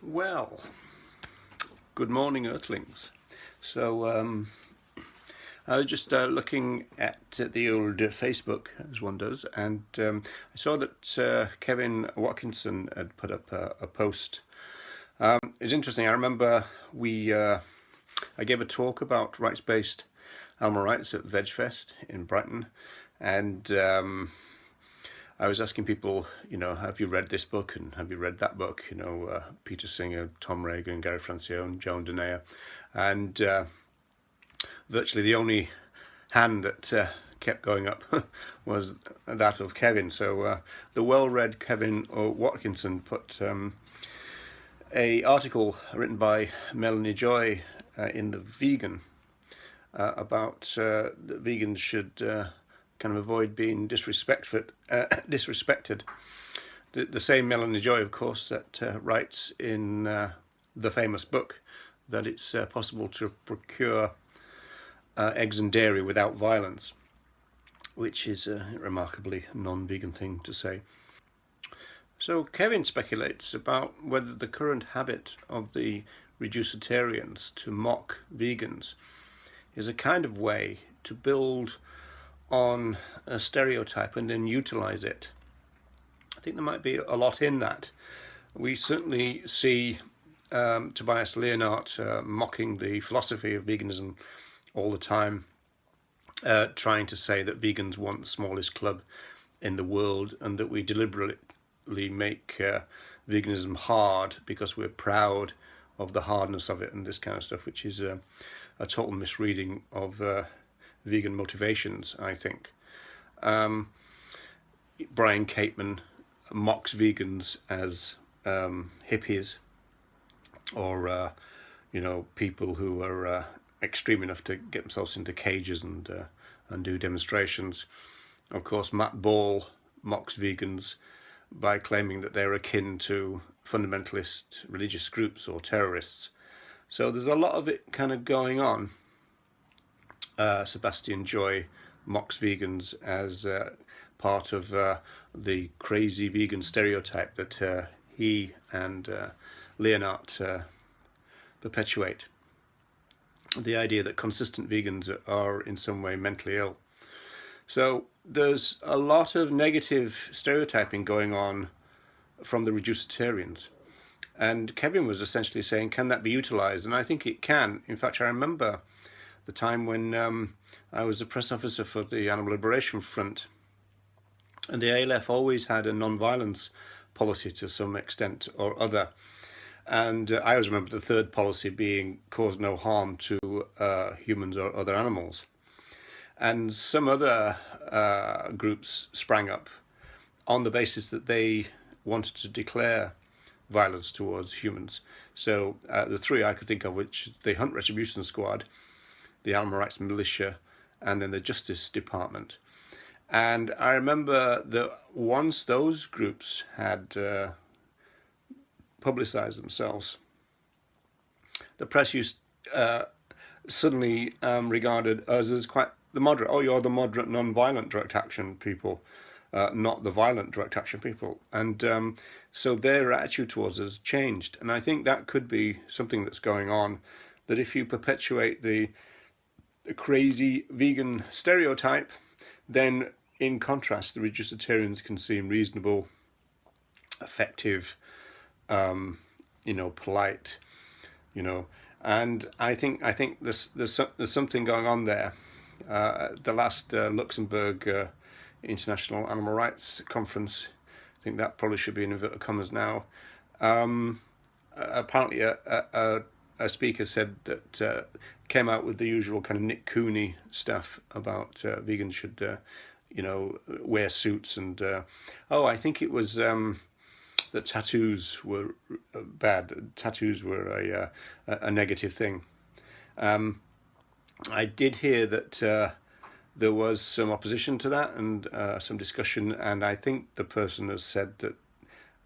Well, good morning, Earthlings. So I was just looking at the old Facebook, as one does, and I saw that Kevin Watkinson had put up a post. It's interesting. I remember I gave a talk about rights-based animal rights at VegFest in Brighton, and I was asking people, have you read this book and have you read that book? Peter Singer, Tom Reagan, Gary Francione, Joan Denea, and virtually the only hand that kept going up was that of Kevin. So the well-read Kevin Watkinson put a article written by Melanie Joy in the Vegan about that vegans should kind of avoid being disrespected. The same Melanie Joy, of course, that writes in the famous book that it's possible to procure eggs and dairy without violence, which is a remarkably non-vegan thing to say. So Kevin speculates about whether the current habit of the reducetarians to mock vegans is a kind of way to build on a stereotype and then utilize it. I think there might be a lot in that. We certainly see Tobias Leenaert mocking the philosophy of veganism all the time, trying to say that vegans want the smallest club in the world and that we deliberately make veganism hard because we're proud of the hardness of it and this kind of stuff, which is a total misreading of vegan motivations, I think. Brian Kateman mocks vegans as hippies, or people who are extreme enough to get themselves into cages and do demonstrations. Of course, Matt Ball mocks vegans by claiming that they're akin to fundamentalist religious groups or terrorists. So there's a lot of it kind of going on. Sebastian Joy mocks vegans as part of the crazy vegan stereotype that he and Leenaert perpetuate. The idea that consistent vegans are in some way mentally ill. So there's a lot of negative stereotyping going on from the reducetarians. And Kevin was essentially saying, can that be utilized? And I think it can. In fact, I remember the time when I was a press officer for the Animal Liberation Front, and the ALF always had a non-violence policy to some extent or other. And I always remember the third policy being cause no harm to humans or other animals. And some other groups sprang up on the basis that they wanted to declare violence towards humans. So the three I could think of, which the Hunt Retribution Squad, the Animal Rights Militia, and then the Justice Department. And I remember that once those groups had publicized themselves, the press suddenly regarded us as quite the moderate. Oh, you're the moderate, non-violent direct action people, not the violent direct action people. And so their attitude towards us changed. And I think that could be something that's going on, that if you perpetuate the crazy vegan stereotype, then in contrast, the reducetarians can seem reasonable, effective, polite, and I think there's something going on there. The last Luxembourg International Animal Rights Conference, I think that probably should be in inverted commas now. Apparently, a speaker said that came out with the usual kind of Nick Cooney stuff about vegans should, wear suits and I think it was that tattoos were bad. Tattoos were a negative thing. I did hear that there was some opposition to that and some discussion, and I think the person has said that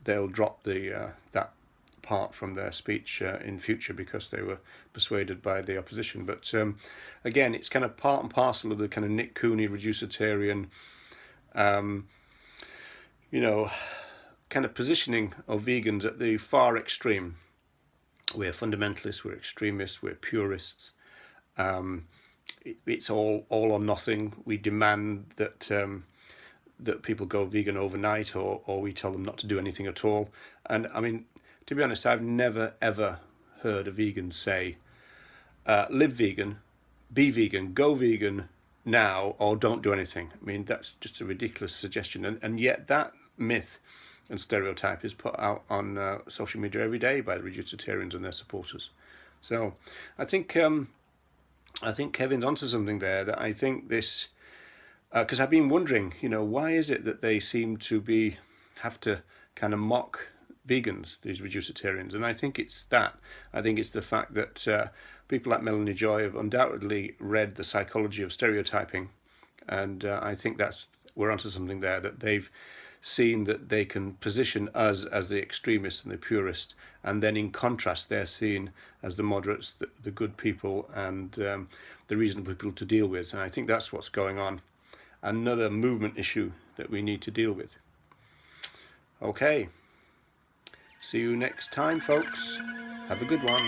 they'll drop that part from their speech in future because they were persuaded by the opposition. But again, it's kind of part and parcel of the kind of Nick Cooney reducetarian kind of positioning of vegans at the far extreme. We're fundamentalists, we're extremists, we're purists. It's all or nothing. We demand that that people go vegan overnight, or we tell them not to do anything at all. And I mean, to be honest, I've never ever heard a vegan say, live vegan, be vegan, go vegan now, or don't do anything. I mean, that's just a ridiculous suggestion. And yet that myth and stereotype is put out on social media every day by the Reducetarians and their supporters. So I think Kevin's onto something there. That I think this, because I've been wondering, you know, why is it that they seem to have to kind of mock vegans, these Reducetarians? And I think it's that. I think it's the fact that people like Melanie Joy have undoubtedly read The Psychology of Stereotyping, and I think we're onto something there, that they've seen that they can position us as the extremists and the purists, and then in contrast they're seen as the moderates, the good people, and the reasonable people to deal with. And I think that's what's going on. Another movement issue that we need to deal with. Okay, see you next time, folks. Have a good one.